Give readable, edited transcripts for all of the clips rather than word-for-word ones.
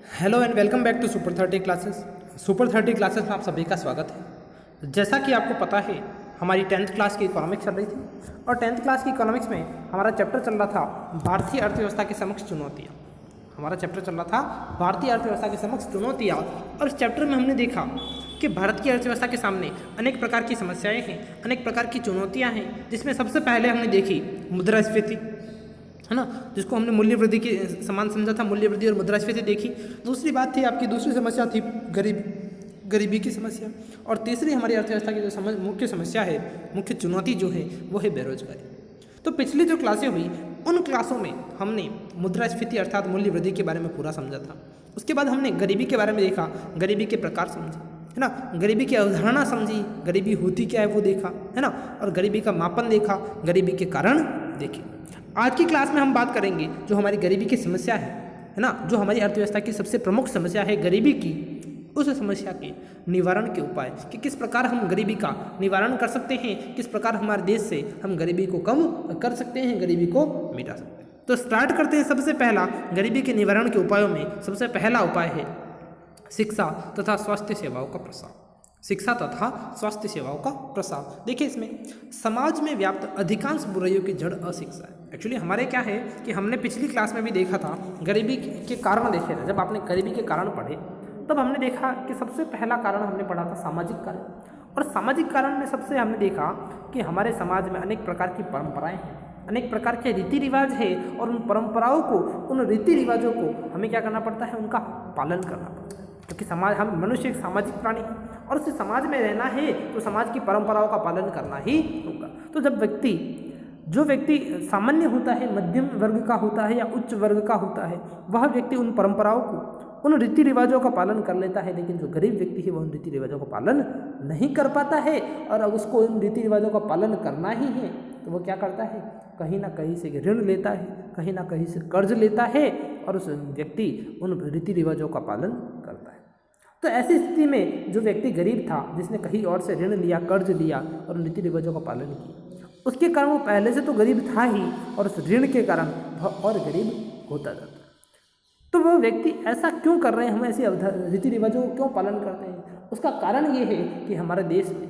Hello and welcome back to super 30 classes. Super 30 classes में आप सभी का स्वागत है। जैसा कि आपको पता है, हमारी 10th क्लास की इकोनॉमिक्स चल रही थी और 10th क्लास की इकोनॉमिक्स में हमारा चैप्टर चल रहा था भारतीय अर्थव्यवस्था के समक्ष चुनौतियाँ। हमारा चैप्टर चल रहा था भारतीय अर्थव्यवस्था के समक्ष चुनौतियाँ, और इस चैप्टर में हमने देखा कि भारत की अर्थव्यवस्था के सामने अनेक प्रकार की समस्याएँ हैं, अनेक प्रकार की चुनौतियाँ हैं, जिसमें सबसे पहले हमने देखी मुद्रास्फीति, है ना, जिसको हमने मूल्य वृद्धि के समान समझा था। मूल्य वृद्धि और मुद्रास्फीति देखी। दूसरी बात थी, आपकी दूसरी समस्या थी गरीबी की समस्या। और तीसरी हमारी अर्थव्यवस्था की जो मुख्य समस्या है, मुख्य चुनौती जो है, वो है बेरोजगारी। तो पिछली जो क्लासें हुई, उन क्लासों में हमने मुद्रास्फीति अर्थात मूल्य वृद्धि के बारे में पूरा समझा था। उसके बाद हमने गरीबी के बारे में देखा, गरीबी के प्रकार समझे, है ना, गरीबी की अवधारणा समझी, गरीबी होती क्या है वो देखा, है ना, और गरीबी का मापन देखा, गरीबी के कारण देखे। आज की क्लास में हम बात करेंगे जो हमारी गरीबी की समस्या है ना, जो हमारी अर्थव्यवस्था की सबसे प्रमुख समस्या है गरीबी की, उस समस्या के निवारण के उपाय, कि किस प्रकार हम गरीबी का निवारण कर सकते हैं, किस प्रकार हमारे देश से हम गरीबी को कम कर सकते हैं, गरीबी को मिटा सकते हैं। तो स्टार्ट करते हैं। सबसे पहला गरीबी के निवारण के उपायों में सबसे पहला उपाय है शिक्षा तथा स्वास्थ्य सेवाओं का प्रसार। शिक्षा तथा स्वास्थ्य सेवाओं का प्रसार। देखिए, इसमें समाज में व्याप्त अधिकांश बुराइयों की जड़ अशिक्षा है। एक्चुअली हमारे क्या है कि हमने पिछली क्लास में भी देखा था, गरीबी के कारण देखे थे। जब आपने गरीबी के कारण पढ़े तब हमने देखा कि सबसे पहला कारण हमने पढ़ा था सामाजिक कारण। और सामाजिक कारण में सबसे हमने देखा कि हमारे समाज में अनेक प्रकार की परंपराएं हैं, अनेक प्रकार के रीति रिवाज है, और उन परंपराओं को, उन रीति रिवाजों को हमें क्या करना पड़ता है, उनका पालन करना पड़ता है। क्योंकि समाज, हम मनुष्य एक सामाजिक प्राणी है, और उस समाज में रहना है तो समाज की परंपराओं का पालन करना ही होगा। तो जब जो व्यक्ति सामान्य होता है, मध्यम वर्ग का होता है या उच्च वर्ग का होता है, वह व्यक्ति उन परंपराओं को, उन रीति रिवाजों का पालन कर लेता है। लेकिन जो गरीब व्यक्ति है वह उन रीति रिवाजों का पालन नहीं कर पाता है, और उसको उन रीति रिवाजों का पालन करना ही है तो वो क्या करता है, कहीं ना कहीं से ऋण लेता है, कहीं ना कहीं से कर्ज लेता है, और उस व्यक्ति उन रीति रिवाजों का पालन करता है। तो ऐसी स्थिति में जो व्यक्ति गरीब था, जिसने कहीं और से ऋण लिया, कर्ज लिया और उन रीति रिवाजों का पालन किया, उसके कारण वो पहले से तो गरीब था ही, और उस ऋण के कारण वह और गरीब होता जाता। तो वो व्यक्ति ऐसा क्यों कर रहे हैं, हम ऐसी रीति रिवाजों को क्यों पालन करते हैं? उसका कारण ये है कि हमारे देश में,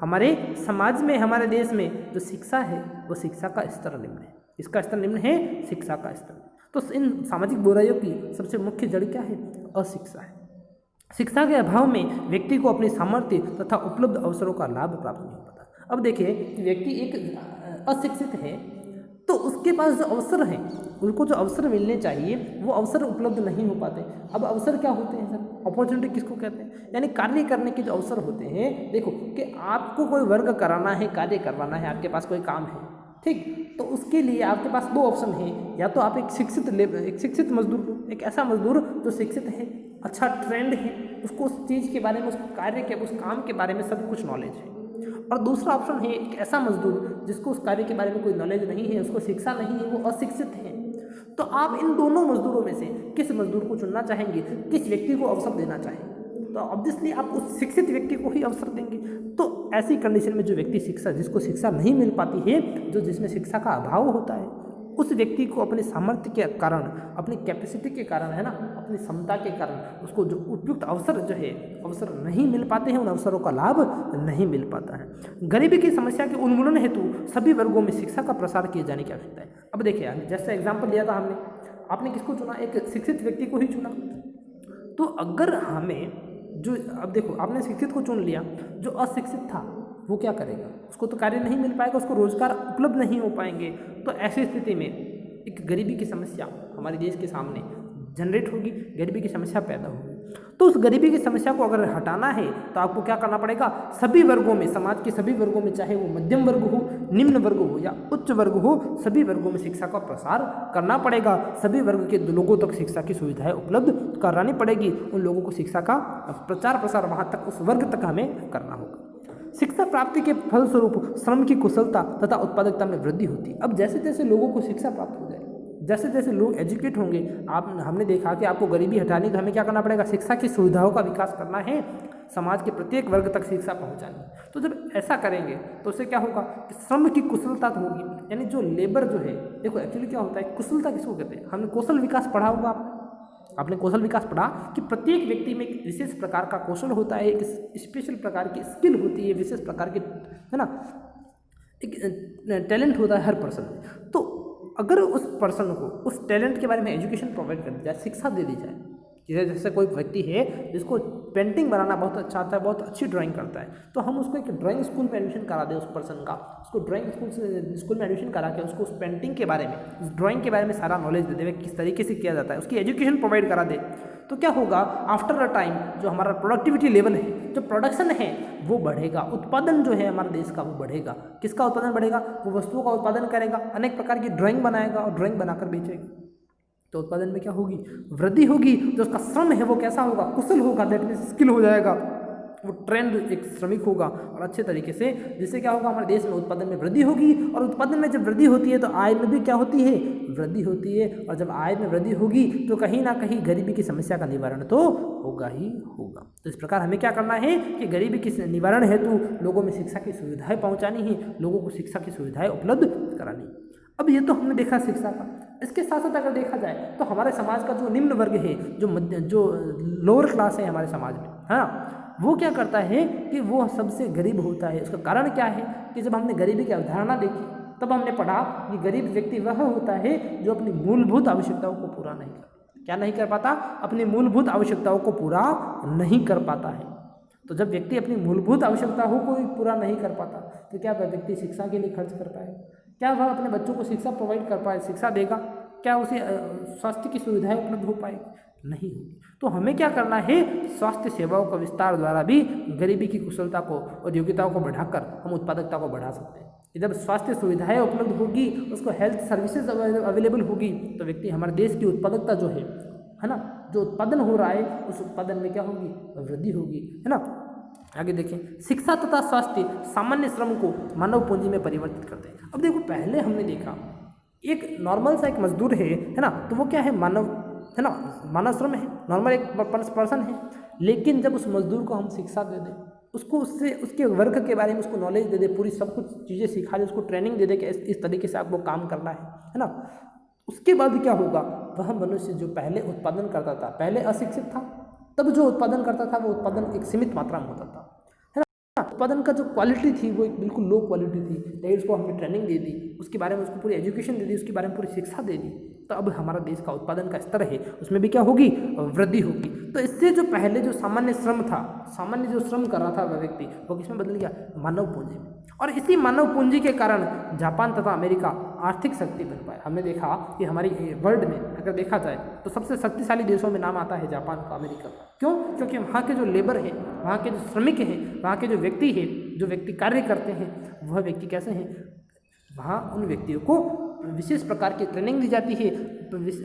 हमारे समाज में, हमारे देश में जो शिक्षा है वो शिक्षा का स्तर निम्न है। इसका स्तर निम्न है, शिक्षा का स्तर। तो इन सामाजिक बुराइयों की सबसे मुख्य जड़ क्या है? अशिक्षा है। शिक्षा के अभाव में व्यक्ति को अपनी सामर्थ्य तथा उपलब्ध अवसरों का लाभ प्राप्त नहीं हो पाता। अब देखिए कि व्यक्ति एक अशिक्षित है तो उसके पास जो अवसर हैं, उनको जो अवसर मिलने चाहिए वो अवसर उपलब्ध नहीं हो पाते। अब अवसर क्या होते हैं सर? अपॉर्चुनिटी किसको कहते हैं? यानी कार्य करने के जो अवसर होते हैं। देखो कि आपको कोई वर्क कराना है, कार्य करवाना है, आपके पास कोई काम है, ठीक, तो उसके लिए आपके पास दो ऑप्शन है। या तो आप एक शिक्षित मजदूर को, एक ऐसा मजदूर जो शिक्षित है, अच्छा ट्रेंड है, उसको उस चीज़ के बारे में, उस कार्य के, उस काम के बारे में सब कुछ नॉलेज है। और दूसरा ऑप्शन है एक ऐसा मजदूर जिसको उस कार्य के बारे में कोई नॉलेज नहीं है, उसको शिक्षा नहीं है, वो अशिक्षित है। तो आप इन दोनों मजदूरों में से किस मजदूर को चुनना चाहेंगे, किस व्यक्ति को अवसर देना चाहेंगे? तो ऑब्वियसली आप उस शिक्षित व्यक्ति को ही अवसर देंगे। तो ऐसी कंडीशन में जो व्यक्ति जिसको शिक्षा नहीं मिल पाती है, जिसमें शिक्षा का अभाव होता है, उस व्यक्ति को अपने सामर्थ्य के कारण, अपनी कैपेसिटी के कारण, है ना, अपनी क्षमता के कारण उसको जो उपयुक्त अवसर जो है, अवसर नहीं मिल पाते हैं, उन अवसरों का लाभ नहीं मिल पाता है। गरीबी की समस्या के उन्मूलन हेतु सभी वर्गों में शिक्षा का प्रसार किए जाने की आवश्यकता है। अब देखिए, जैसे एग्जाम्पल लिया था हमने, आपने किसको चुना? एक शिक्षित व्यक्ति को ही चुना। तो अगर हमें जो, अब देखो, आपने शिक्षित को चुन लिया, जो अशिक्षित था वो क्या करेगा? उसको तो कार्य नहीं मिल पाएगा, उसको रोजगार उपलब्ध नहीं हो पाएंगे। तो ऐसी स्थिति में एक गरीबी की समस्या हमारे देश के सामने जनरेट होगी, गरीबी की समस्या पैदा होगी। तो उस गरीबी की समस्या को अगर हटाना है तो आपको क्या करना पड़ेगा? सभी वर्गों में, समाज के सभी वर्गों में, चाहे वो मध्यम वर्ग हो, निम्न वर्ग हो या उच्च वर्ग हो, सभी वर्गों में शिक्षा का प्रसार करना पड़ेगा। सभी वर्ग के लोगों तक शिक्षा की सुविधाएं उपलब्ध करानी पड़ेगी। उन लोगों को शिक्षा का प्रचार प्रसार वहाँ तक, उस वर्ग तक हमें करना होगा। शिक्षा प्राप्ति के फलस्वरूप श्रम की कुशलता तथा उत्पादकता में वृद्धि होती है। अब जैसे जैसे लोगों को शिक्षा प्राप्त हो जाए, जैसे जैसे लोग एजुकेट होंगे, हमने देखा कि आपको गरीबी हटानी तो हमें क्या करना पड़ेगा? शिक्षा की सुविधाओं का विकास करना है, समाज के प्रत्येक वर्ग तक शिक्षा पहुंचानी है। तो जब ऐसा करेंगे तो उससे क्या होगा कि श्रम की कुशलता तो होगी, यानी जो लेबर जो है, देखो एक्चुअली क्या होता है, कुशलता किसको कहते हैं? हमने कौशल विकास पढ़ा होगा आपने, आपने कौशल विकास पढ़ा कि प्रत्येक व्यक्ति में एक विशेष प्रकार का कौशल होता है, एक स्पेशल प्रकार की स्किल होती है, विशेष प्रकार की, है ना, एक टैलेंट होता है हर पर्सन में। तो अगर उस पर्सन को उस टैलेंट के बारे में एजुकेशन प्रोवाइड कर दी जाए, शिक्षा दे दी जाए, जैसे कोई व्यक्ति है जिसको पेंटिंग बनाना बहुत अच्छा आता है, बहुत अच्छी ड्राइंग करता है, तो हम उसको एक ड्राइंग स्कूल में एडमिशन करा दें उस पर्सन का, उसको ड्राइंग स्कूल में एडमिशन करा के उसको उस पेंटिंग के बारे में, उस ड्राइंग के बारे में सारा नॉलेज दे दे, किस तरीके से किया जाता है, उसकी एजुकेशन प्रोवाइड करा दे, तो क्या होगा, आफ्टर अ टाइम जो हमारा प्रोडक्टिविटी लेवल है, जो प्रोडक्शन है वो बढ़ेगा, उत्पादन जो है हमारे देश का वो बढ़ेगा। किसका उत्पादन बढ़ेगा? वो वस्तुओं का उत्पादन करेगा, अनेक प्रकार की ड्राइंग बनाएगा और ड्राइंग बनाकर बेचेगा, तो उत्पादन में क्या होगी? वृद्धि होगी। जो उसका श्रम है वो कैसा होगा? कुशल होगा, दैट मीन्स स्किल हो जाएगा, वो ट्रेंड एक श्रमिक होगा और अच्छे तरीके से, जिससे क्या होगा, हमारे देश में उत्पादन में वृद्धि होगी, और उत्पादन में जब वृद्धि होती है तो आय में भी क्या होती है? वृद्धि होती है, और जब आय में वृद्धि होगी तो कहीं ना कहीं गरीबी की समस्या का निवारण तो होगा ही होगा। तो इस प्रकार हमें क्या करना है कि गरीबी के निवारण हेतु लोगों में शिक्षा की सुविधाएं पहुँचानी है, लोगों को शिक्षा की सुविधाएं उपलब्ध करानी। अब ये तो हमने देखा शिक्षा का, इसके साथ साथ अगर देखा जाए तो हमारे समाज का जो निम्न वर्ग है, जो लोअर क्लास है हमारे समाज में, है ना, वो क्या करता है कि वो सबसे गरीब होता है। उसका कारण क्या है कि जब हमने गरीबी की अवधारणा देखी तब हमने पढ़ा कि गरीब व्यक्ति वह होता है जो अपनी मूलभूत आवश्यकताओं को पूरा नहीं कर, क्या नहीं कर पाता? अपनी मूलभूत आवश्यकताओं को पूरा नहीं कर पाता है। तो जब व्यक्ति अपनी मूलभूत आवश्यकताओं को पूरा नहीं कर पाता तो क्या वह व्यक्ति शिक्षा के लिए खर्च कर पाएगा? क्या वह अपने बच्चों को शिक्षा प्रोवाइड कर पाए, शिक्षा देगा? क्या उसे स्वास्थ्य की सुविधाएं उपलब्ध हो पाएगी? नहीं होगी। तो हमें क्या करना है? स्वास्थ्य सेवाओं का विस्तार द्वारा भी गरीबी की कुशलता को और योग्यताओं को बढ़ाकर हम उत्पादकता को बढ़ा सकते हैं। जब स्वास्थ्य सुविधाएं उपलब्ध होगी, उसको हेल्थ सर्विसेज अवेलेबल होगी, तो व्यक्ति, हमारे देश की उत्पादकता जो है ना, जो उत्पादन हो रहा है उस उत्पादन में क्या होगी? वृद्धि होगी, है ना। आगे देखें, शिक्षा तथा स्वास्थ्य सामान्य श्रम को मानव पूंजी में परिवर्तित करते हैं। अब देखो, पहले हमने देखा एक नॉर्मल सा एक मजदूर है ना, तो वो क्या है? मानव, है ना, मानव श्रम है, नॉर्मल एक पर्सन है। लेकिन जब उस मजदूर को हम शिक्षा दे दें, उसको उससे उसके वर्क के बारे में उसको नॉलेज दे दे, पूरी सब कुछ चीज़ें सिखा दे, उसको ट्रेनिंग दे दे कि इस तरीके से आपको काम करना है ना, उसके बाद क्या होगा? वह मनुष्य जो पहले उत्पादन करता था, पहले अशिक्षित था, तब जो उत्पादन करता था वो उत्पादन एक सीमित मात्रा में होता था, है ना। उत्पादन का जो क्वालिटी थी वो एक बिल्कुल लो क्वालिटी थी, लेकिन उसको हमने ट्रेनिंग दे दी, उसके बारे में उसको पूरी एजुकेशन दे दी, उसके बारे में पूरी शिक्षा दे दी, तो अब हमारा देश का उत्पादन का स्तर है उसमें भी क्या होगी? वृद्धि होगी। तो इससे जो पहले जो सामान्य श्रम था, सामान्य जो श्रम कर रहा था वह व्यक्ति, वो किसमें बदल गया? मानव पूंजी में। और इसी मानव पूंजी के कारण जापान तथा अमेरिका आर्थिक शक्ति बन पाए। हमने देखा कि हमारी वर्ल्ड में अगर देखा जाए तो सबसे शक्तिशाली देशों में नाम आता है जापान का, अमेरिका का। क्यों? क्योंकि वहाँ के जो लेबर है, वहाँ के जो श्रमिक हैं, वहाँ के जो व्यक्ति है, जो व्यक्ति कार्य करते हैं, वह व्यक्ति कैसे हैं? वहाँ उन व्यक्तियों को विशेष प्रकार की ट्रेनिंग दी जाती है,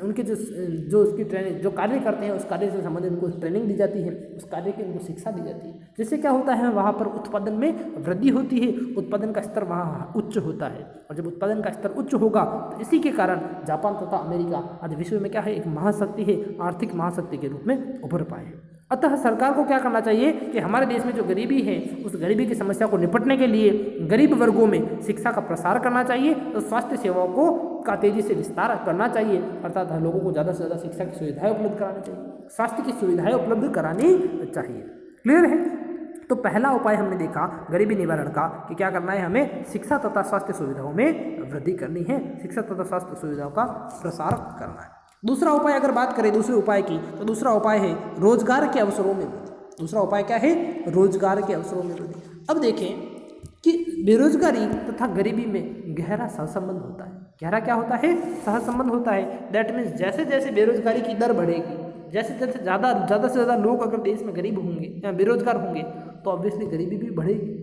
उनके जो उसकी ट्रेनिंग, जो कार्य करते हैं उस कार्य से संबंधित उनको ट्रेनिंग दी जाती है, उस कार्य की उनको शिक्षा दी जाती है, जिससे क्या होता है? वहाँ पर उत्पादन में वृद्धि होती है, उत्पादन का स्तर वहाँ उच्च होता है। और जब उत्पादन का स्तर उच्च होगा तो इसी के कारण जापान तथा अमेरिका आज विश्व में क्या है? एक महाशक्ति है, आर्थिक महाशक्ति के रूप में उभर पाए। अतः सरकार को क्या करना चाहिए कि हमारे देश में जो गरीबी है, उस गरीबी की समस्या को निपटने के लिए गरीब वर्गों में शिक्षा का प्रसार करना चाहिए, तो स्वास्थ्य सेवाओं को का तेजी से विस्तार करना चाहिए, अर्थात लोगों को ज़्यादा से ज़्यादा शिक्षा की सुविधाएं उपलब्ध करानी चाहिए, स्वास्थ्य की सुविधाएं उपलब्ध करानी चाहिए। क्लियर है? तो पहला उपाय हमने देखा गरीबी निवारण का कि क्या करना है? हमें शिक्षा तथा स्वास्थ्य सुविधाओं में वृद्धि करनी है, शिक्षा तथा स्वास्थ्य सुविधाओं का प्रसार करना है। दूसरा उपाय अगर बात करें दूसरे उपाय की, तो दूसरा उपाय है रोजगार के अवसरों में वृद्धि। दूसरा उपाय क्या है? रोजगार के अवसरों में वृद्धि। अब देखें कि बेरोजगारी तथा गरीबी में गहरा सहसंबंध होता है। गहरा क्या होता है? सहसंबंध होता है। दैट मीन्स जैसे जैसे बेरोजगारी की दर बढ़ेगी, जैसे जैसे ज़्यादा से ज़्यादा लोग अगर देश में गरीब होंगे या बेरोजगार होंगे तो ऑब्वियसली गरीबी भी बढ़ेगी।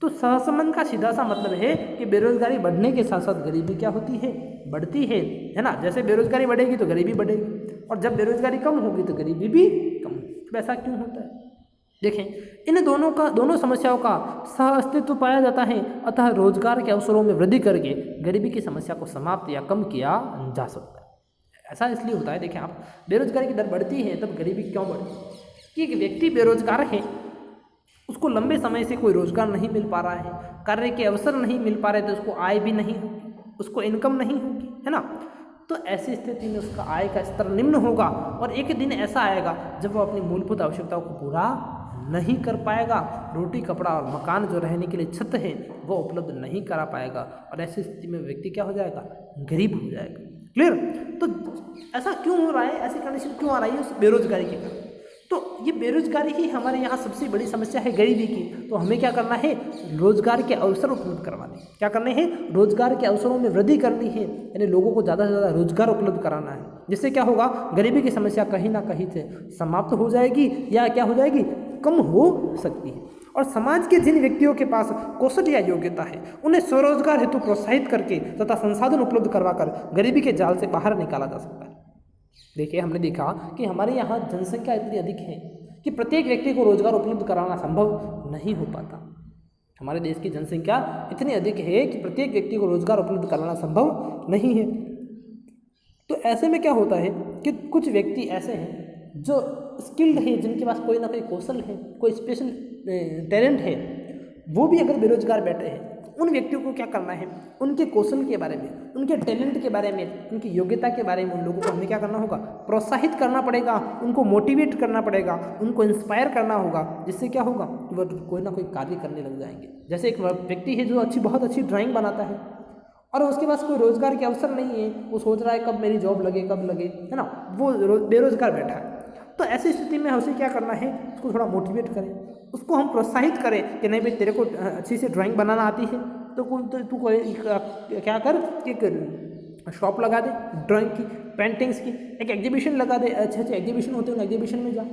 तो सहसंबंध का सीधा सा मतलब है कि बेरोजगारी बढ़ने के साथ साथ गरीबी क्या होती है? बढ़ती है ना। जैसे बेरोजगारी बढ़ेगी तो गरीबी बढ़ेगी, और जब बेरोजगारी कम होगी तो गरीबी भी कम होगी। तो ऐसा क्यों होता है? देखें, इन दोनों समस्याओं का सह अस्तित्व पाया जाता है, अतः रोजगार के अवसरों में वृद्धि करके गरीबी की समस्या को समाप्त या कम किया जा सकता है। ऐसा इसलिए होता है, देखें आप, बेरोजगारी की दर बढ़ती है तब गरीबी क्यों बढ़ती है? कि एक व्यक्ति बेरोजगार है, उसको लंबे समय से कोई रोजगार नहीं मिल पा रहा है, कार्य के अवसर नहीं मिल पा रहे, तो उसको आय भी नहीं होगी, उसको इनकम नहीं होगी, है ना। तो ऐसी स्थिति में उसका आय का स्तर निम्न होगा और एक दिन ऐसा आएगा जब वो अपनी मूलभूत आवश्यकताओं को पूरा नहीं कर पाएगा। रोटी, कपड़ा और मकान, जो रहने के लिए छत है, वो उपलब्ध नहीं करा पाएगा और ऐसी स्थिति में व्यक्ति क्या हो जाएगा? गरीब हो जाएगा। क्लियर? तो ऐसा क्यों हो रहा है, ऐसी कंडीशन क्यों आ रही है? उस बेरोजगारी के कारण। तो ये बेरोजगारी ही हमारे यहाँ सबसे बड़ी समस्या है, गरीबी की। तो हमें क्या करना है? रोजगार के अवसर उपलब्ध करवाने। क्या करने हैं? रोजगार के अवसरों में वृद्धि करनी है, यानी लोगों को ज़्यादा से ज़्यादा रोजगार उपलब्ध कराना है। जिससे क्या होगा? गरीबी की समस्या कहीं ना कहीं से समाप्त हो जाएगी या क्या हो जाएगी? कम हो सकती है। और समाज के जिन व्यक्तियों के पास कौशल या योग्यता है, उन्हें स्वरोजगार हेतु प्रोत्साहित करके तथा संसाधन उपलब्ध करवाकर गरीबी के जाल से बाहर निकाला जा सकता है। देखिए, हमने देखा कि हमारे यहाँ जनसंख्या इतनी अधिक है कि प्रत्येक व्यक्ति को रोजगार उपलब्ध कराना संभव नहीं हो पाता। हमारे देश की जनसंख्या इतनी अधिक है कि प्रत्येक व्यक्ति को रोजगार उपलब्ध कराना संभव नहीं है। तो ऐसे में क्या होता है कि कुछ व्यक्ति ऐसे हैं जो स्किल्ड है, जिनके पास कोई ना कोई कौशल है, कोई स्पेशल टैलेंट है, वो भी अगर बेरोजगार बैठे हैं, उन व्यक्तियों को क्या करना है? उनके कौशल के बारे में, उनके टैलेंट के बारे में, उनकी योग्यता के बारे में उन लोगों को हमें क्या करना होगा? प्रोत्साहित करना पड़ेगा, उनको मोटिवेट करना पड़ेगा, उनको इंस्पायर करना होगा। जिससे क्या होगा? वो कोई ना कोई कार्य करने लग जाएंगे। जैसे एक व्यक्ति है जो बहुत अच्छी ड्राइंग बनाता है और उसके पास कोई रोजगार के अवसर नहीं है, वो सोच रहा है कब मेरी जॉब लगे, कब लगे, है ना, वो बेरोजगार बैठा है। तो ऐसी स्थिति में उसे क्या करना है? उसको थोड़ा मोटिवेट करें, उसको हम प्रोत्साहित करें कि नहीं भाई, तेरे को अच्छी से ड्राइंग बनाना आती है, तो तू कोई क्या कर, एक शॉप लगा दे ड्राइंग की, पेंटिंग्स की, एक एग्जीबिशन लगा दे, अच्छे अच्छे एग्जीबिशन होते हैं, उन एग्जीबिशन में जा।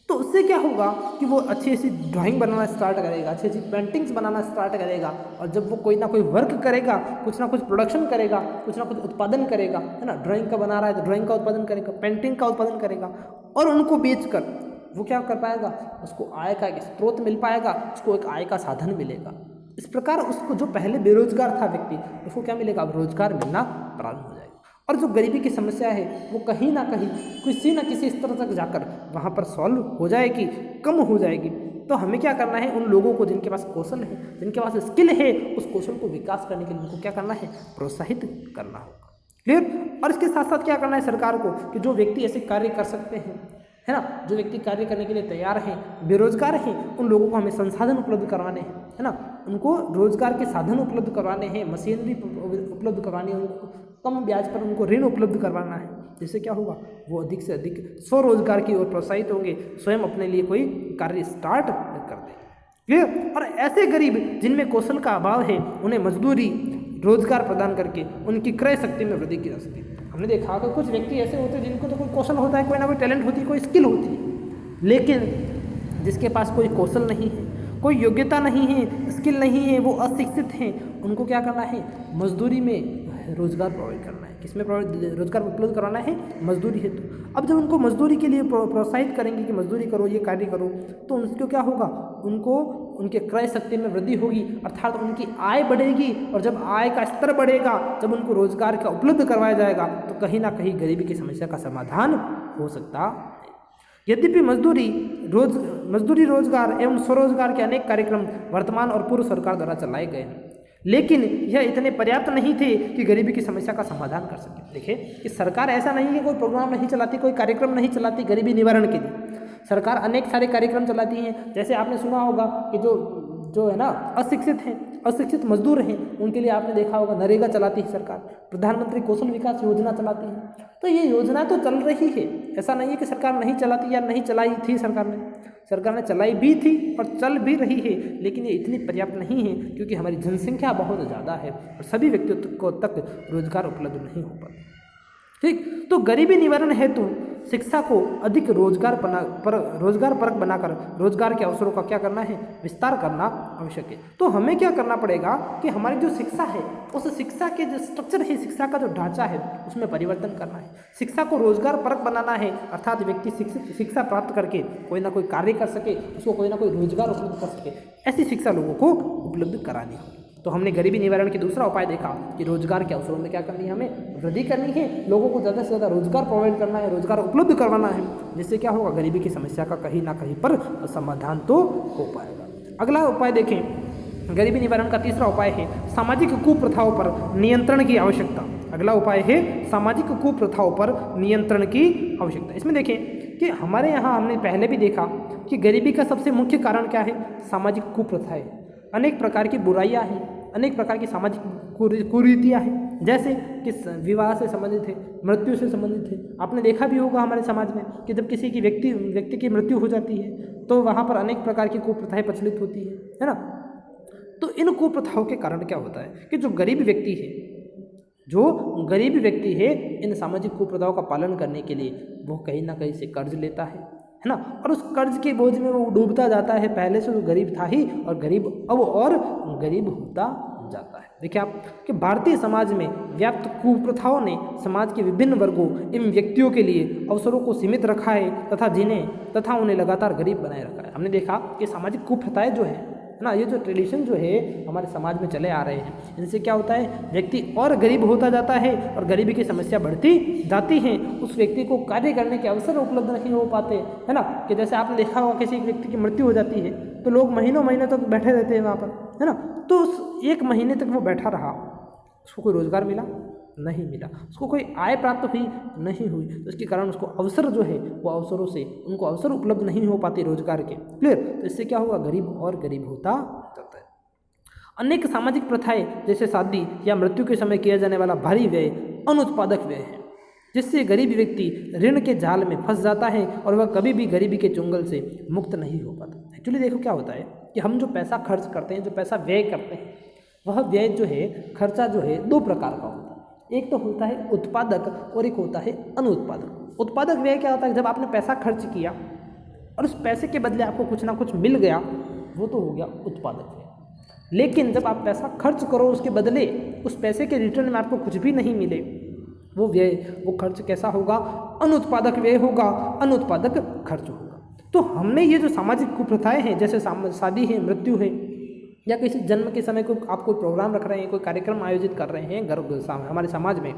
तो उससे क्या होगा कि वो अच्छी अच्छी ड्राइंग बनाना स्टार्ट करेगा, अच्छी अच्छी पेंटिंग्स बनाना स्टार्ट करेगा। और जब वो कोई ना कोई वर्क करेगा, कुछ ना कुछ प्रोडक्शन करेगा, कुछ ना कुछ उत्पादन करेगा, है ना, ड्राइंग का बना रहा है तो ड्राइंग का उत्पादन करेगा, पेंटिंग का उत्पादन करेगा, और उनको बेचकर वो क्या कर पाएगा? उसको आय का एक स्रोत मिल पाएगा, उसको एक आय का साधन मिलेगा। इस प्रकार उसको, जो पहले बेरोजगार था व्यक्ति, उसको क्या मिलेगा? अब रोजगार मिलना प्रारंभ हो जाएगा। और जो गरीबी की समस्या है वो कहीं ना कहीं किसी न किसी स्तर तक जाकर वहाँ पर सॉल्व हो जाएगी, कम हो जाएगी। तो हमें क्या करना है? उन लोगों को जिनके पास कौशल है, जिनके पास स्किल है, उस कौशल को विकास करने के लिए उनको क्या करना है? प्रोत्साहित करना होगा। क्लियर? और इसके साथ साथ क्या करना है सरकार को कि जो व्यक्ति ऐसे कार्य कर सकते हैं, है ना, जो व्यक्ति कार्य करने के लिए तैयार हैं, बेरोजगार हैं, उन लोगों को हमें संसाधन उपलब्ध करवाने हैं, है ना, उनको रोजगार के साधन उपलब्ध करवाने हैं, मशीनरी उपलब्ध करवानी है, उनको कम ब्याज पर उनको ऋण उपलब्ध करवाना है। जिससे क्या होगा? वो अधिक से अधिक स्वरोजगार की ओर प्रोत्साहित होंगे, स्वयं अपने लिए कोई कार्य स्टार्ट कर देंगे। क्लियर? और ऐसे गरीब जिनमें कौशल का अभाव है, उन्हें मजदूरी, रोजगार प्रदान करके उनकी क्रय शक्ति में वृद्धि की जा सकती है। हमने देखा कि कुछ व्यक्ति ऐसे होते हैं जिनको तो कोई कौशल होता है, कोई ना कोई टैलेंट होती है, कोई स्किल होती है, लेकिन जिसके पास कोई कौशल नहीं है, कोई योग्यता नहीं है, स्किल नहीं है, वो अशिक्षित हैं, उनको क्या करना है? मजदूरी में रोजगार प्रोवाइड करना है। किसमें रोजगार उपलब्ध कराना है? मजदूरी हेतु। अब जब उनको मजदूरी के लिए प्रोत्साहित करेंगे कि मजदूरी करो, ये कार्य करो, तो उनको क्या होगा? उनको उनके क्रय शक्ति में वृद्धि होगी, अर्थात उनकी आय बढ़ेगी। और जब आय का स्तर बढ़ेगा, जब उनको रोजगार का उपलब्ध करवाया जाएगा, तो कहीं ना कहीं गरीबी की समस्या का समाधान हो सकता है। यद्यपि मजदूरी, रोजगार एवं स्वरोजगार के अनेक कार्यक्रम वर्तमान और पूर्व सरकार द्वारा चलाए गए हैं, लेकिन यह इतने पर्याप्त नहीं थे कि गरीबी की समस्या का समाधान कर सके। देखिए कि सरकार ऐसा नहीं है कोई प्रोग्राम नहीं चलाती, कोई कार्यक्रम नहीं चलाती गरीबी निवारण के लिए। सरकार अनेक सारे कार्यक्रम चलाती हैं। जैसे आपने सुना होगा कि जो है ना अशिक्षित मजदूर हैं, उनके लिए आपने देखा होगा नरेगा चलाती है सरकार, प्रधानमंत्री कौशल विकास योजना चलाती है। तो ये योजना तो चल रही है, ऐसा नहीं है कि सरकार नहीं चलाती या नहीं चलाई थी। सरकार ने चलाई भी थी और चल भी रही है, लेकिन ये इतनी पर्याप्त नहीं है क्योंकि हमारी जनसंख्या बहुत ज़्यादा है और सभी व्यक्तियों तक रोजगार उपलब्ध नहीं हो पाता। ठीक, तो गरीबी निवारण हेतु शिक्षा को अधिक रोजगारपरक बनाकर रोजगार के अवसरों का क्या करना है? विस्तार करना आवश्यक है। तो हमें क्या करना पड़ेगा कि हमारी जो शिक्षा है, उस शिक्षा के जो स्ट्रक्चर है, शिक्षा का जो ढांचा है, उसमें परिवर्तन करना है। शिक्षा को रोजगारपरक बनाना है, अर्थात व्यक्ति शिक्षा प्राप्त करके कोई ना कोई कार्य कर सके, उसको कोई ना कोई रोजगार उपलब्ध कर सके, ऐसी शिक्षा लोगों को उपलब्ध करानी होगी। तो हमने गरीबी निवारण की दूसरा उपाय देखा कि रोजगार के अवसरों में क्या करनी है? हमें वृद्धि करनी है, लोगों को ज़्यादा से ज़्यादा रोजगार प्रोवाइड करना है, रोजगार उपलब्ध करवाना है, जिससे क्या होगा? गरीबी की समस्या का कहीं ना कहीं पर समाधान तो हो पाएगा। अगला उपाय देखें, गरीबी निवारण का तीसरा उपाय है सामाजिक कुप्रथाओं पर नियंत्रण की आवश्यकता। अगला उपाय है सामाजिक कुप्रथाओं पर नियंत्रण की आवश्यकता। इसमें देखें कि हमारे यहाँ हमने पहले भी देखा कि गरीबी का सबसे मुख्य कारण क्या है, सामाजिक कुप्रथाएं। अनेक प्रकार की बुराइयां हैं, अनेक प्रकार की सामाजिक कुरीतियाँ हैं, जैसे कि विवाह से संबंधित है, मृत्यु से संबंधित है। आपने देखा भी होगा हमारे समाज में कि जब किसी की व्यक्ति की मृत्यु हो जाती है तो वहाँ पर अनेक प्रकार की कुप्रथाएं प्रचलित होती है ना। तो इन कुप्रथाओं के कारण क्या होता है कि जो गरीब व्यक्ति है इन सामाजिक कुप्रथाओं का पालन करने के लिए वो कहीं ना कहीं से कर्ज लेता है ना, और उस कर्ज के बोझ में वो डूबता जाता है। पहले से वो गरीब था ही और गरीब अब और गरीब होता जाता है। देखिए आप कि भारतीय समाज में व्याप्त कुप्रथाओं ने समाज के विभिन्न वर्गों एवं व्यक्तियों के लिए अवसरों को सीमित रखा है तथा उन्हें लगातार गरीब बनाए रखा है। हमने देखा कि सामाजिक कुप्रथाएं जो है ना, ये जो ट्रेडिशन जो है हमारे समाज में चले आ रहे हैं, इनसे क्या होता है, व्यक्ति और गरीब होता जाता है और गरीबी की समस्या बढ़ती जाती है। उस व्यक्ति को कार्य करने के अवसर उपलब्ध नहीं हो पाते, है ना। कि जैसे आपने देखा होगा किसी व्यक्ति की मृत्यु हो जाती है तो लोग महीनों तक बैठे रहते हैं वहाँ पर, है ना। तो उस एक महीने तक वो बैठा रहा, उसको कोई रोजगार मिला नहीं मिला, उसको कोई आय प्राप्त हुई नहीं हुई, तो इसके कारण उसको अवसर जो है वो अवसरों से उनको अवसर उपलब्ध नहीं हो पाते रोजगार के। क्लियर। तो इससे क्या होगा, गरीब और गरीब होता जाता है। अनेक सामाजिक प्रथाएं जैसे शादी या मृत्यु के समय किया जाने वाला भारी व्यय अनुत्पादक व्यय है, जिससे गरीब व्यक्ति ऋण के जाल में फंस जाता है और वह कभी भी गरीबी के चुंगल से मुक्त नहीं हो पाता। एक्चुअली देखो क्या होता है कि हम जो पैसा खर्च करते हैं, जो पैसा व्यय करते हैं, वह व्यय जो है, खर्चा जो है, दो प्रकार का होता है। एक तो होता है उत्पादक और एक होता है अनुत्पादक। उत्पादक व्यय क्या होता है, जब आपने पैसा खर्च किया और उस पैसे के बदले आपको कुछ ना कुछ मिल गया, वो तो हो गया उत्पादक व्यय। लेकिन जब आप पैसा खर्च करो उसके बदले उस पैसे के रिटर्न में आपको कुछ भी नहीं मिले, वो व्यय, वो खर्च कैसा होगा, अनुत्पादक व्यय होगा, अनुत्पादक खर्च होगा। तो हमने ये जो सामाजिक कुप्रथाएं हैं, जैसे शादी है, मृत्यु है, या किसी जन्म के समय को आप कोई प्रोग्राम रख रहे हैं, कोई कार्यक्रम आयोजित कर रहे हैं हमारे समाज में,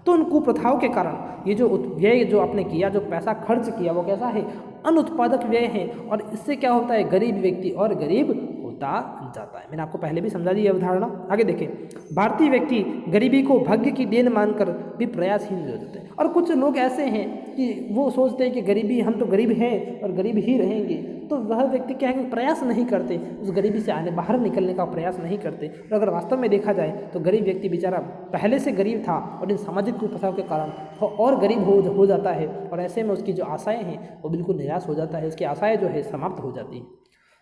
तो उन कुप्रथाओं के कारण ये जो व्यय जो आपने किया, जो पैसा खर्च किया, वो कैसा है, अनुत्पादक व्यय है। और इससे क्या होता है, गरीब व्यक्ति और गरीब होता जाता है। मैंने आपको पहले भी समझा दी ये अवधारणा। आगे देखें, भारतीय व्यक्ति गरीबी को भाग्य की देन मानकर भी प्रयासहीन हो जाते हैं। और कुछ लोग ऐसे हैं कि वो सोचते हैं कि गरीबी, हम तो गरीब हैं और गरीब ही रहेंगे, तो वह व्यक्ति क्या है कि प्रयास नहीं करते, उस गरीबी से बाहर निकलने का प्रयास नहीं करते। और अगर वास्तव में देखा जाए तो गरीब व्यक्ति बेचारा पहले से गरीब था और इन सामाजिक कुप्रथाओं के कारण वो और गरीब हो जाता है, और ऐसे में उसकी जो आशाएं हैं वो बिल्कुल निराश हो जाता है, उसकी आशाएं जो है समाप्त हो जाती हैं।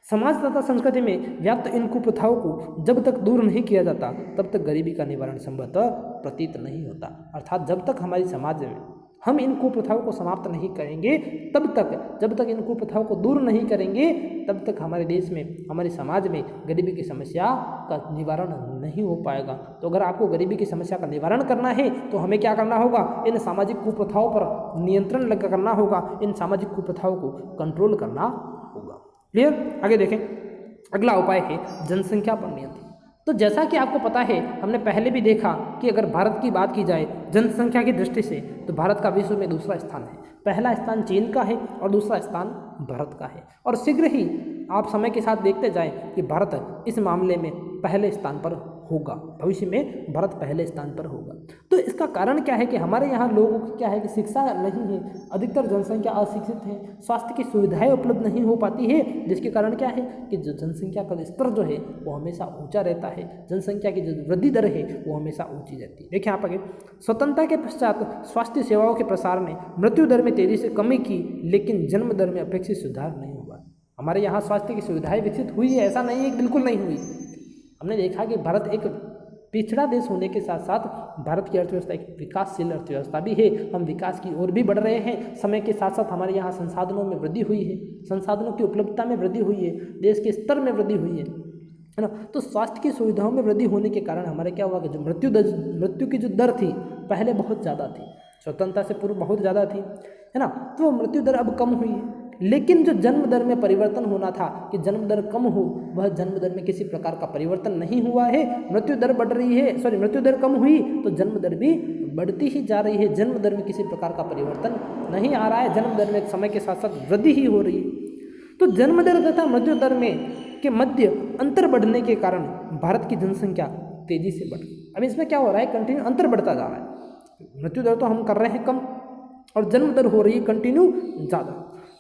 समाज तथा संस्कृति में व्याप्त इन कुप्रथाओं को जब तक दूर नहीं किया जाता तब तक गरीबी का निवारण संभवतः प्रतीत नहीं होता। अर्थात जब तक हमारी समाज में हम इन कुप्रथाओं को समाप्त नहीं करेंगे, जब तक इन कुप्रथाओं को दूर नहीं करेंगे, तब तक हमारे देश में, हमारे समाज में गरीबी की समस्या का निवारण नहीं हो पाएगा। तो अगर आपको गरीबी की समस्या का निवारण करना है तो हमें क्या करना होगा, इन सामाजिक कुप्रथाओं पर नियंत्रण करना होगा, इन सामाजिक कुप्रथाओं को कंट्रोल करना होगा। क्लियर। आगे देखें, अगला उपाय है जनसंख्या पर नियंत्रण। तो जैसा कि आपको पता है, हमने पहले भी देखा कि अगर भारत की बात की जाए जनसंख्या की दृष्टि से, तो भारत का विश्व में दूसरा स्थान है। पहला स्थान चीन का है और दूसरा स्थान भारत का है। और शीघ्र ही आप समय के साथ देखते जाएं कि भारत इस मामले में पहले स्थान पर होगा, भविष्य में भारत पहले स्थान पर होगा। तो इसका कारण क्या है कि हमारे यहाँ लोगों की क्या है कि शिक्षा नहीं है, अधिकतर जनसंख्या अशिक्षित है, स्वास्थ्य की सुविधाएं उपलब्ध नहीं हो पाती है, जिसके कारण क्या है कि जो जनसंख्या का स्तर जो है वो हमेशा ऊंचा रहता है, जनसंख्या की जो वृद्धि दर है वो हमेशा ऊंची रहती है। देखिए आप आगे, स्वतंत्रता के पश्चात स्वास्थ्य सेवाओं के प्रसार ने मृत्यु दर में तेजी से कमी की, लेकिन जन्म दर में अपेक्षित सुधार नहीं हुआ। हमारे यहाँ स्वास्थ्य की सुविधाएं विकसित हुई है, ऐसा नहीं है कि बिल्कुल नहीं हुई। हमने देखा कि भारत एक पिछड़ा देश होने के साथ साथ भारत की अर्थव्यवस्था एक विकासशील अर्थव्यवस्था भी है। हम विकास की ओर भी बढ़ रहे हैं। समय के साथ साथ हमारे यहाँ संसाधनों में वृद्धि हुई है, संसाधनों की उपलब्धता में वृद्धि हुई है, देश के स्तर में वृद्धि हुई है ना। तो स्वास्थ्य की सुविधाओं में वृद्धि होने के कारण हमारे क्या हुआ कि जो मृत्यु की जो दर थी पहले बहुत ज़्यादा थी, स्वतंत्रता से पूर्व बहुत ज़्यादा थी, है ना। तो मृत्यु दर अब कम हुई है, लेकिन जो जन्म दर में परिवर्तन होना था कि जन्म दर कम हो, वह जन्म दर में किसी प्रकार का परिवर्तन नहीं हुआ है। मृत्यु दर बढ़ रही है, मृत्यु दर कम हुई तो जन्म दर भी बढ़ती ही जा रही है। जन्म दर में किसी प्रकार का परिवर्तन नहीं आ रहा है, जन्म दर में समय के साथ साथ वृद्धि ही हो रही है। तो जन्म दर तथा मृत्यु दर में के मध्य अंतर बढ़ने के कारण भारत की जनसंख्या तेजी से बढ़, अब इसमें क्या हो रहा है, कंटिन्यू अंतर बढ़ता जा रहा है। मृत्यु दर तो हम कर रहे हैं कम और जन्म दर हो रही है कंटिन्यू ज़्यादा।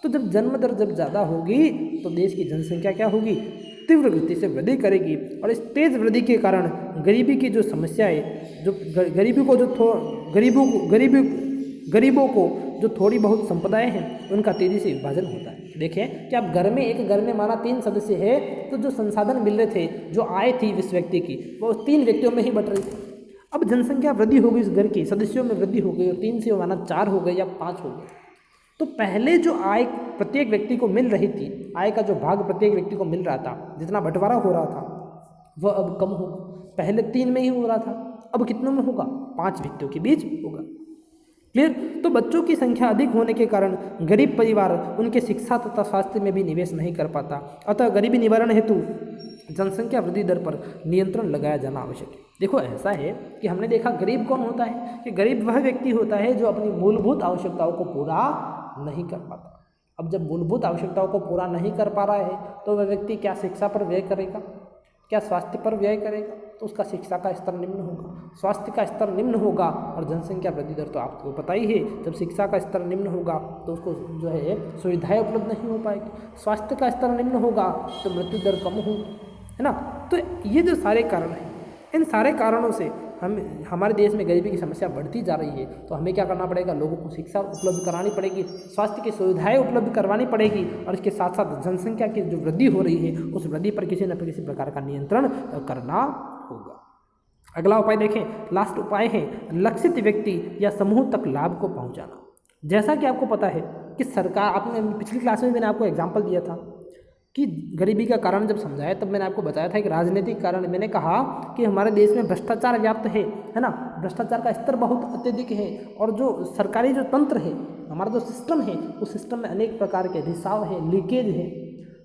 तो जब जन्म दर जब ज़्यादा होगी तो देश की जनसंख्या क्या होगी, तीव्र गति से वृद्धि करेगी और इस तेज वृद्धि के कारण गरीबी की जो समस्या है, जो गरीबों को जो थोड़ी बहुत संपदाएं हैं उनका तेजी से विभाजन होता है। देखिए कि आप एक घर में माना 3 सदस्य है तो जो संसाधन मिल रहे थे, जो आय थी इस व्यक्ति की, वो 3 व्यक्तियों में ही बट रही थी। अब जनसंख्या वृद्धि हो गई, इस घर की सदस्यों में वृद्धि हो गई और 3 से माना 4 हो गए या 5 हो गए। तो पहले जो आय प्रत्येक व्यक्ति को मिल रही थी, आय का जो भाग प्रत्येक व्यक्ति को मिल रहा था, जितना बंटवारा हो रहा था वह अब कम होगा। पहले 3 में ही हो रहा था, अब कितनों में होगा, 5 व्यक्तियों के बीच होगा। क्लियर। तो बच्चों की संख्या अधिक होने के कारण गरीब परिवार उनके शिक्षा तथा स्वास्थ्य में भी निवेश नहीं कर पाता। अतः गरीबी निवारण हेतु जनसंख्या वृद्धि दर पर नियंत्रण लगाया जाना आवश्यक है। देखो ऐसा है कि हमने देखा गरीब कौन होता है, कि गरीब वह व्यक्ति होता है जो अपनी मूलभूत आवश्यकताओं को पूरा नहीं कर पाता। अब जब मूलभूत आवश्यकताओं को पूरा नहीं कर पा रहा है तो वह व्यक्ति क्या शिक्षा पर व्यय करेगा, क्या स्वास्थ्य पर व्यय करेगा, तो उसका शिक्षा का स्तर निम्न होगा, स्वास्थ्य का स्तर निम्न होगा और जनसंख्या वृद्धि दर तो आपको पता ही है, जब शिक्षा का स्तर निम्न होगा तो उसको जो है सुविधाएं उपलब्ध नहीं हो पाएगी, स्वास्थ्य का स्तर निम्न होगा तो मृत्यु दर कम होगी, है ना। तो ये जो सारे कारण हैं, इन सारे कारणों से हमारे देश में गरीबी की समस्या बढ़ती जा रही है। तो हमें क्या करना पड़ेगा, लोगों को शिक्षा उपलब्ध करानी पड़ेगी, स्वास्थ्य की सुविधाएं उपलब्ध करवानी पड़ेगी और इसके साथ साथ जनसंख्या की जो वृद्धि हो रही है उस वृद्धि पर किसी न किसी प्रकार का नियंत्रण करना होगा। अगला उपाय देखें, लास्ट उपाय है लक्षित व्यक्ति या समूह तक लाभ को पहुँचाना। जैसा कि आपको पता है कि सरकार, आपने पिछली क्लास में मैंने आपको एग्जाम्पल दिया था कि गरीबी का कारण जब समझाया तब मैंने आपको बताया था कि राजनीतिक कारण, मैंने कहा कि हमारे देश में भ्रष्टाचार व्याप्त है ना, भ्रष्टाचार का स्तर बहुत अत्यधिक है और जो सरकारी जो तंत्र है, हमारा जो सिस्टम है, उस सिस्टम में अनेक प्रकार के रिसाव है, लीकेज है।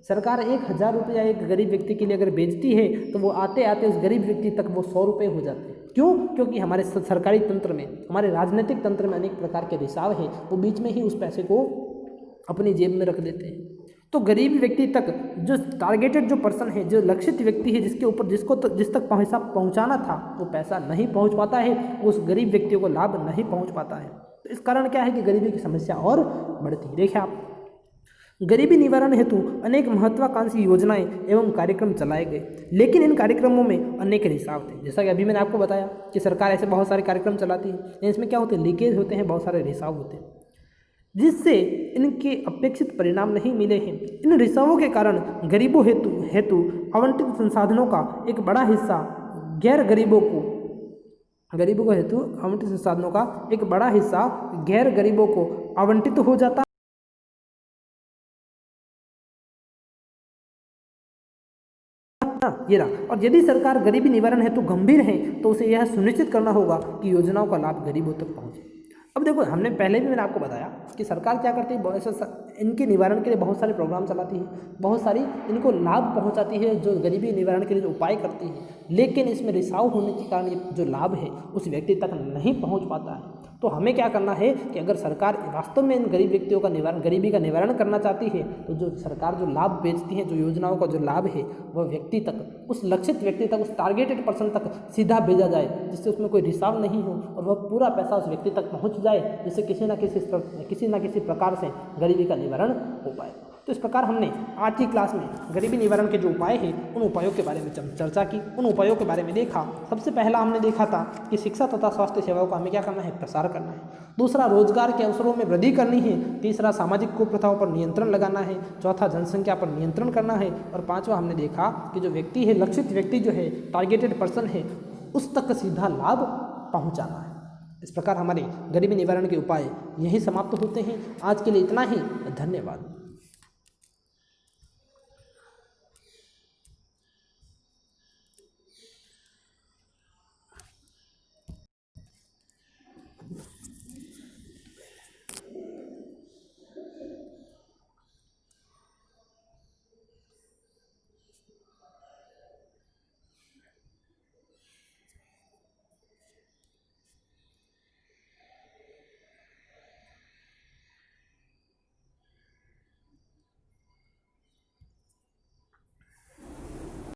सरकार 1000 रुपया एक गरीब व्यक्ति के लिए अगर बेचती है तो वो आते आते उस गरीब व्यक्ति तक वो 100 रुपये हो जाते हैं। क्यों? क्योंकि हमारे सरकारी तंत्र में, हमारे राजनीतिक तंत्र में अनेक प्रकार के रिसाव है, वो बीच में ही उस पैसे को अपनी जेब में रख देते हैं। तो गरीब व्यक्ति तक जो टारगेटेड जो पर्सन है, जो लक्षित व्यक्ति है, जिसके ऊपर जिस तक पैसा पहुंचाना था वो पैसा नहीं पहुंच पाता है, उस गरीब व्यक्तियों को लाभ नहीं पहुंच पाता है। तो इस कारण क्या है कि गरीबी की समस्या और बढ़ती है। देखिए आप, गरीबी निवारण हेतु अनेक महत्वाकांक्षी योजनाएं एवं कार्यक्रम चलाए गए, लेकिन इन कार्यक्रमों में अनेक रिसाव थे। जैसा कि अभी मैंने आपको बताया कि सरकार ऐसे बहुत सारे कार्यक्रम चलाती है, इसमें क्या होते हैं, लीकेज होते हैं, बहुत सारे रिसाव होते हैं, जिससे इनके अपेक्षित परिणाम नहीं मिले हैं। इन रिसावों के कारण गरीबों हेतु आवंटित संसाधनों का एक बड़ा हिस्सा गरीबों को हेतु आवंटित संसाधनों का एक बड़ा हिस्सा गैर गरीबों को आवंटित हो जाता ये रहा। और यदि सरकार गरीबी निवारण हेतु गंभीर है तो उसे यह सुनिश्चित करना होगा कि योजनाओं का लाभ गरीबों तक पहुंचे। अब देखो, हमने पहले भी मैंने आपको बताया कि सरकार क्या करती है, इनके निवारण के लिए बहुत सारे प्रोग्राम चलाती है, बहुत सारी इनको लाभ पहुंचाती है, जो गरीबी निवारण के लिए जो उपाय करती है, लेकिन इसमें रिसाव होने के कारण ये जो लाभ है उस व्यक्ति तक नहीं पहुंच पाता है। तो हमें क्या करना है कि अगर सरकार वास्तव में इन गरीब व्यक्तियों का गरीबी का निवारण करना चाहती है तो जो सरकार जो लाभ बेचती है, जो योजनाओं का जो लाभ है वह व्यक्ति तक, उस लक्षित व्यक्ति तक, उस टारगेटेड पर्सन तक सीधा भेजा जाए, जिससे उसमें कोई रिसाव नहीं हो और वह पूरा पैसा उस व्यक्ति तक पहुंच जाए, जिससे किसी न किसी प्रकार से गरीबी का निवारण हो पाए। तो इस प्रकार हमने आज की क्लास में गरीबी निवारण के जो उपाय हैं उन उपायों के बारे में चर्चा की, उन उपायों के बारे में देखा। सबसे पहला हमने देखा था कि शिक्षा तथा स्वास्थ्य सेवाओं का हमें क्या करना है, प्रसार करना है। दूसरा, रोजगार के अवसरों में वृद्धि करनी है। तीसरा, सामाजिक कुप्रथाओं पर नियंत्रण लगाना है। चौथा, जनसंख्या पर नियंत्रण करना है। और पांचवा, हमने देखा कि जो व्यक्ति है, लक्षित व्यक्ति जो है, टारगेटेड पर्सन है, उस तक सीधा लाभ पहुँचाना है। इस प्रकार हमारे गरीबी निवारण के उपाय यहीं समाप्त होते हैं। आज के लिए इतना ही, धन्यवाद।